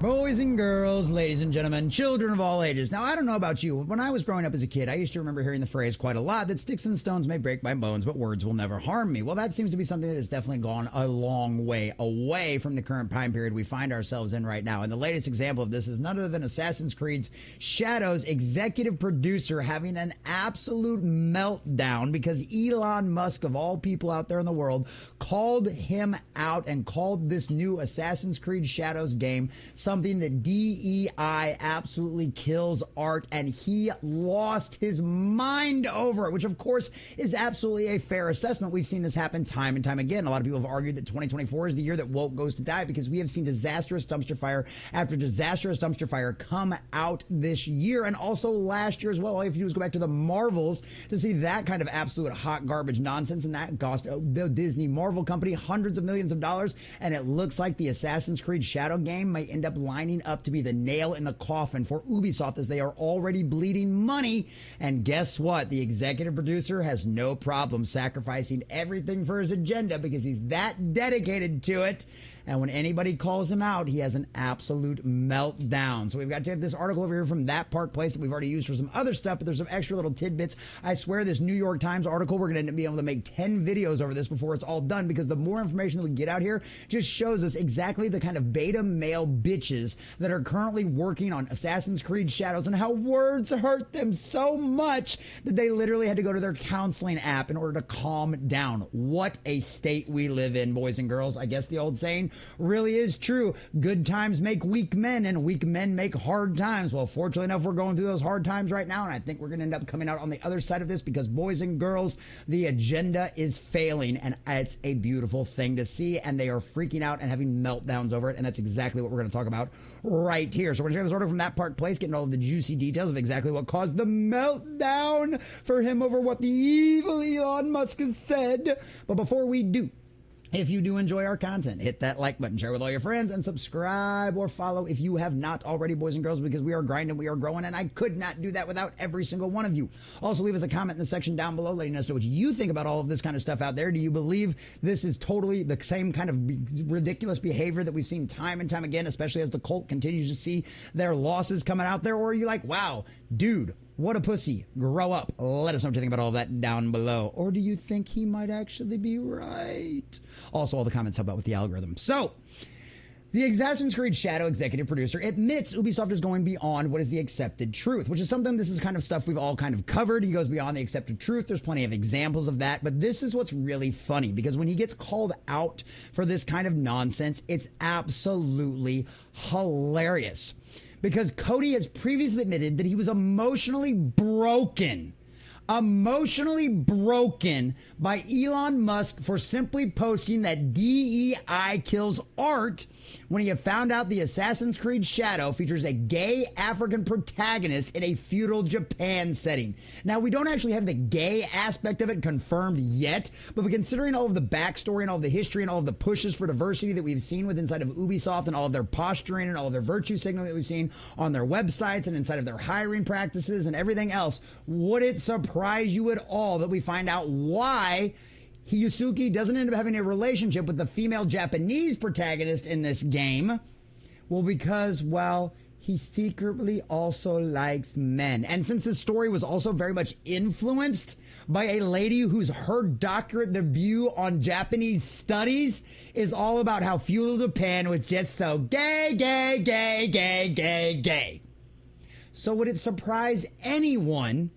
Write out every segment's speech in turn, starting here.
Boys and girls, ladies and gentlemen, children of all ages. Now, I don't know about you. When I was growing up as a kid, I used to remember hearing the phrase quite a lot that sticks and stones may break my bones, but words will never harm me. Well, that seems to be something that has definitely gone a long way away from the current time period we find ourselves in right now. And the latest example of this is none other than Assassin's Creed's Shadow's executive producer having an absolute meltdown because Elon Musk, of all people out there in the world, called him out and called this new Assassin's Creed Shadows game something that DEI absolutely kills art, and he lost his mind over it, which of course is absolutely a fair assessment. We've seen this happen time and time again. A lot of people have argued that 2024 is the year that woke goes to die because we have seen disastrous dumpster fire after disastrous dumpster fire come out this year and also last year as well. All you have to do is go back to the Marvels to see that kind of absolute hot garbage nonsense, and that cost the Disney Marvel company hundreds of millions of dollars, and it looks like the Assassin's Creed Shadow game might end up lining up to be the nail in the coffin for Ubisoft as they are already bleeding money. And guess what? The executive producer has no problem sacrificing everything for his agenda because he's that dedicated to it. And when anybody calls him out, he has an absolute meltdown. So we've got this article over here from That Park Place that we've already used for some other stuff, but there's some extra little tidbits. I swear this New York Times article, we're going to end up being able to make 10 videos over this before it's all done, because the more information that we get out here just shows us exactly the kind of beta male bitches that are currently working on Assassin's Creed Shadows and how words hurt them so much that they literally had to go to their counseling app in order to calm down. What a state we live in, boys and girls. I guess the old saying really is true. Good times make weak men, and weak men make hard times. Well, fortunately enough, we're going through those hard times right now, and I think we're going to end up coming out on the other side of this because, boys and girls, the agenda is failing, and it's a beautiful thing to see, and they are freaking out and having meltdowns over it, and that's exactly what we're going to talk about right here. So we're going to share this article from That Park Place, getting all of the juicy details of exactly what caused the meltdown for him over what the evil Elon Musk has said. But before we do, if you do enjoy our content, hit that like button, share with all your friends, and subscribe or follow if you have not already, boys and girls, because we are grinding, we are growing, and I could not do that without every single one of you. Also, leave us a comment in the section down below letting us know what you think about all of this kind of stuff out there. Do you believe this is totally the same kind of ridiculous behavior that we've seen time and time again, especially as the cult continues to see their losses coming out there? Or are you like, wow, dude, what a pussy, grow up? Let us know what you think about all that down below. Or do you think he might actually be right? Also, all the comments help out with the algorithm. So, the Assassin's Creed Shadow executive producer admits Ubisoft is going beyond what is the accepted truth, which is something, this is kind of stuff we've all kind of covered. He goes beyond the accepted truth. There's plenty of examples of that, but this is what's really funny, because when he gets called out for this kind of nonsense, it's absolutely hilarious. Because Cody has previously admitted that he was emotionally broken by Elon Musk for simply posting that DEI kills art when he had found out the Assassin's Creed Shadow features a gay African protagonist in a feudal Japan setting. Now, we don't actually have the gay aspect of it confirmed yet, but considering all of the backstory and all of the history and all of the pushes for diversity that we've seen with inside of Ubisoft and all of their posturing and all of their virtue signaling that we've seen on their websites and inside of their hiring practices and everything else, would it surprise you at all that we find out why Yusuke doesn't end up having a relationship with the female Japanese protagonist in this game? Well, because, well, he secretly also likes men. And since this story was also very much influenced by a lady whose her doctorate debut on Japanese studies is all about how feudal Japan was just so gay. So would it surprise anyone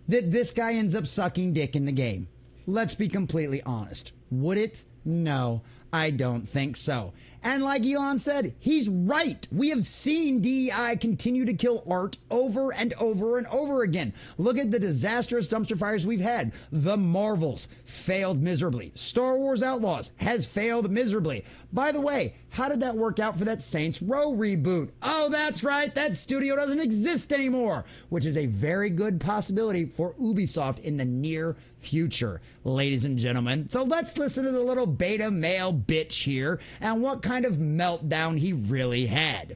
that this guy ends up sucking dick in the game? Let's be completely honest. Would it? No, I don't think so. And like Elon said, he's right. We have seen DEI continue to kill art over and over and over again. Look at the disastrous dumpster fires we've had. The Marvels failed miserably. Star Wars Outlaws has failed miserably. By the way, how did that work out for that Saints Row reboot? Oh, that's right. That studio doesn't exist anymore, which is a very good possibility for Ubisoft in the near future, ladies and gentlemen. So let's listen to the little beta male bitch here and what kind of meltdown he really had.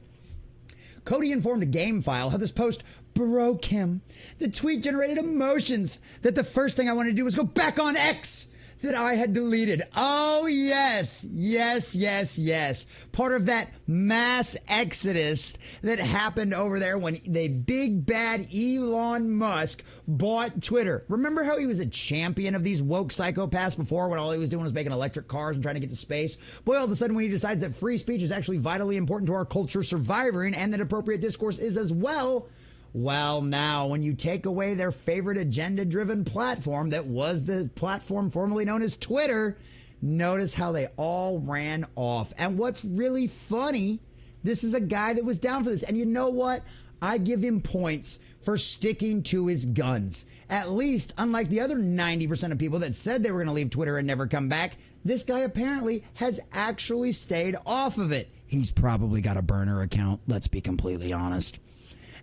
Cody informed GameFile how this post broke him. The tweet generated emotions that the first thing I wanted to do was go back on X. that I had deleted. Oh, yes, yes, yes, yes. Part of that mass exodus that happened over there when the big bad Elon Musk bought Twitter. Remember how he was a champion of these woke psychopaths before, when all he was doing was making electric cars and trying to get to space? Boy, all of a sudden when he decides that free speech is actually vitally important to our culture surviving, and that appropriate discourse is as well, well, now, when you take away their favorite agenda-driven platform that was the platform formerly known as Twitter, notice how they all ran off. And what's really funny, this is a guy that was down for this. And you know what? I give him points for sticking to his guns. At least, unlike the other 90% of people that said they were going to leave Twitter and never come back, this guy apparently has actually stayed off of it. He's probably got a burner account, let's be completely honest.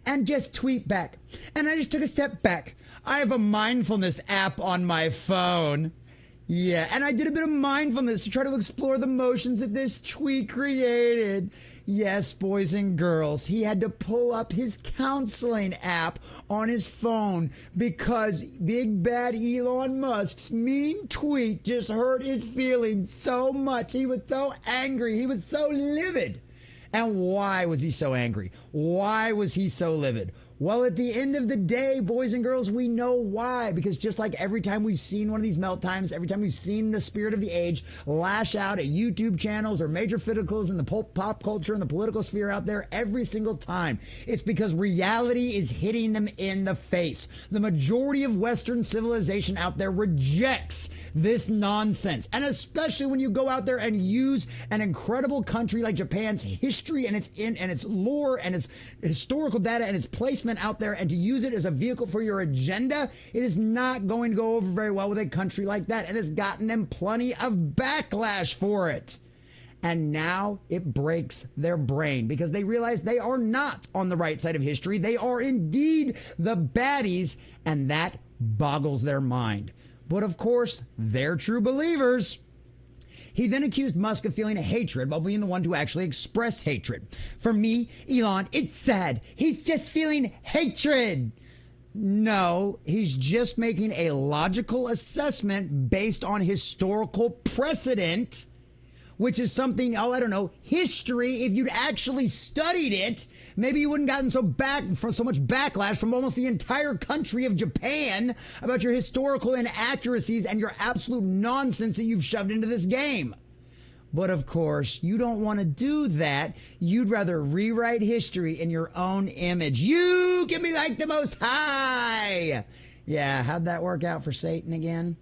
And just tweet back. And I just took a step back. I have a mindfulness app on my phone. Yeah, and I did a bit of mindfulness to try to explore the motions that this tweet created. Yes, boys and girls, he had to pull up his counseling app on his phone because big bad Elon Musk's mean tweet just hurt his feelings so much. He was so angry. He was so livid. And why was he so angry? Why was he so livid? Well, at the end of the day, boys and girls, we know why. Because just like every time we've seen one of these meltdowns, every time we've seen the spirit of the age lash out at YouTube channels or major fiddles in the pop culture and the political sphere out there, every single time, it's because reality is hitting them in the face. The majority of Western civilization out there rejects this nonsense. And especially when you go out there and use an incredible country like Japan's history and its lore and its historical data and its placement out there, and to use it as a vehicle for your agenda, it is not going to go over very well with a country like that, and it's gotten them plenty of backlash for it. And now it breaks their brain because they realize they are not on the right side of history. They are indeed the baddies, and that boggles their mind. But of course, they're true believers. He then accused Musk of feeling hatred while being the one to actually express hatred. For me, Elon, it's sad. He's just feeling hatred. No, he's just making a logical assessment based on historical precedent, which is something, I don't know, history. If you'd actually studied it, maybe you wouldn't gotten so much backlash from almost the entire country of Japan about your historical inaccuracies and your absolute nonsense that you've shoved into this game. But of course, you don't want to do that. You'd rather rewrite history in your own image. You can be like the Most High. Yeah, how'd that work out for Satan again?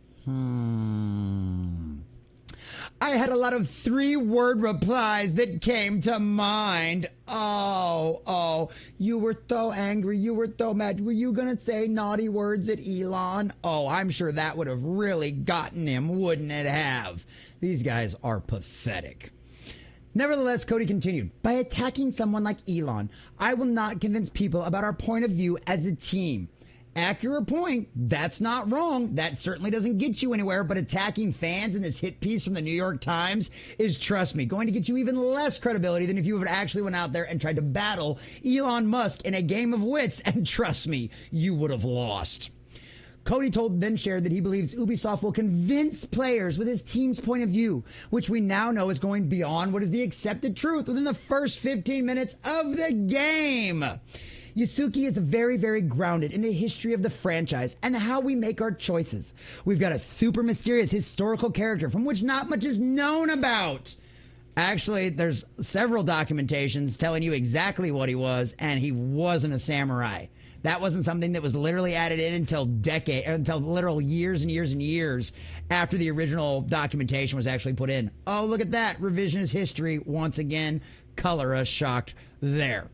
I had a lot of 3-word replies that came to mind. Oh, you were so angry. You were so mad. Were you going to say naughty words at Elon? Oh, I'm sure that would have really gotten him, wouldn't it have? These guys are pathetic. Nevertheless, Côté continued, by attacking someone like Elon, I will not convince people about our point of view as a team. Accurate point. That's not wrong. That certainly doesn't get you anywhere, but attacking fans in this hit piece from the New York Times is, trust me, going to get you even less credibility than if you had actually went out there and tried to battle Elon Musk in a game of wits, and trust me, you would have lost. Côté then shared that he believes Ubisoft will convince players with his team's point of view, which we now know is going beyond what is the accepted truth within the first 15 minutes of the game. Yusuke is very, very grounded in the history of the franchise and how we make our choices. We've got a super mysterious historical character from which not much is known about. Actually, there's several documentations telling you exactly what he was, and he wasn't a samurai. That wasn't something that was literally added in until literal years and years and years after the original documentation was actually put in. Oh, look at that. Revisionist history. Once again, color us shocked there.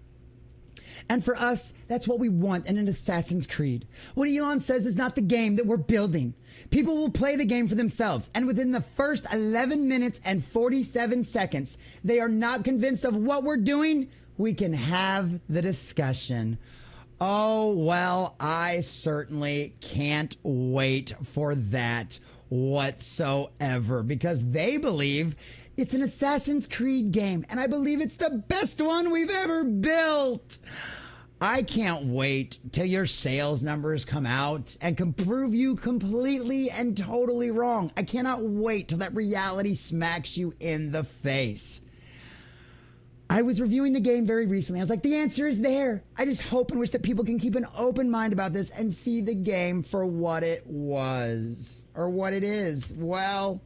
And for us, that's what we want in an Assassin's Creed. What Elon says is not the game that we're building. People will play the game for themselves, and within the first 11 minutes and 47 seconds, they are not convinced of what we're doing, we can have the discussion. Oh, well, I certainly can't wait for that whatsoever, because they believe it's an Assassin's Creed game, and I believe it's the best one we've ever built. I can't wait till your sales numbers come out and can prove you completely and totally wrong. I cannot wait till that reality smacks you in the face. I was reviewing the game very recently. I was like, the answer is there. I just hope and wish that people can keep an open mind about this and see the game for what it was or what it is. Well,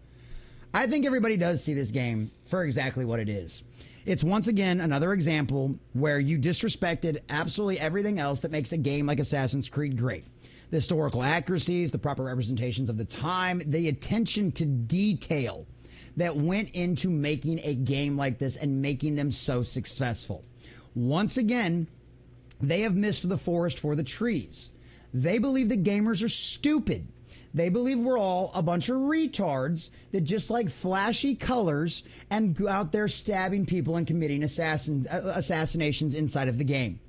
I think everybody does see this game for exactly what it is. It's once again another example where you disrespected absolutely everything else that makes a game like Assassin's Creed great. The historical accuracies, the proper representations of the time, the attention to detail that went into making a game like this and making them so successful. Once again, they have missed the forest for the trees. They believe that gamers are stupid. They believe we're all a bunch of retards that just like flashy colors and go out there stabbing people and committing assassinations inside of the game.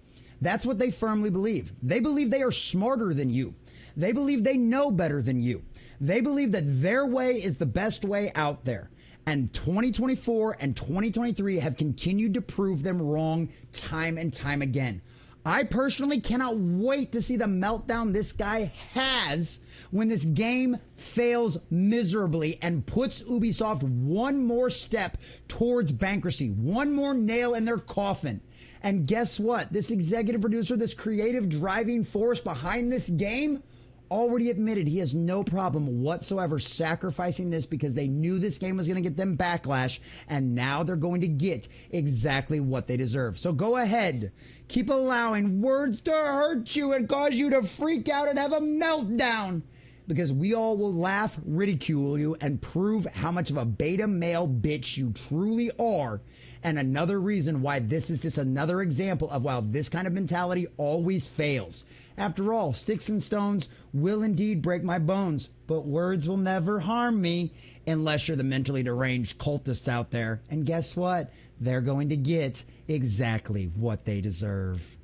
That's what they firmly believe. They believe they are smarter than you. They believe they know better than you. They believe that their way is the best way out there. And 2024 and 2023 have continued to prove them wrong time and time again. I personally cannot wait to see the meltdown this guy has when this game fails miserably and puts Ubisoft one more step towards bankruptcy, one more nail in their coffin. And guess what? This executive producer, this creative driving force behind this game, already admitted he has no problem whatsoever sacrificing this because they knew this game was going to get them backlash, and now they're going to get exactly what they deserve. So go ahead, keep allowing words to hurt you and cause you to freak out and have a meltdown, because we all will laugh, ridicule you, and prove how much of a beta male bitch you truly are. And another reason why this is just another example of why this kind of mentality always fails. After all, sticks and stones will indeed break my bones, but words will never harm me unless you're the mentally deranged cultists out there. And guess what? They're going to get exactly what they deserve.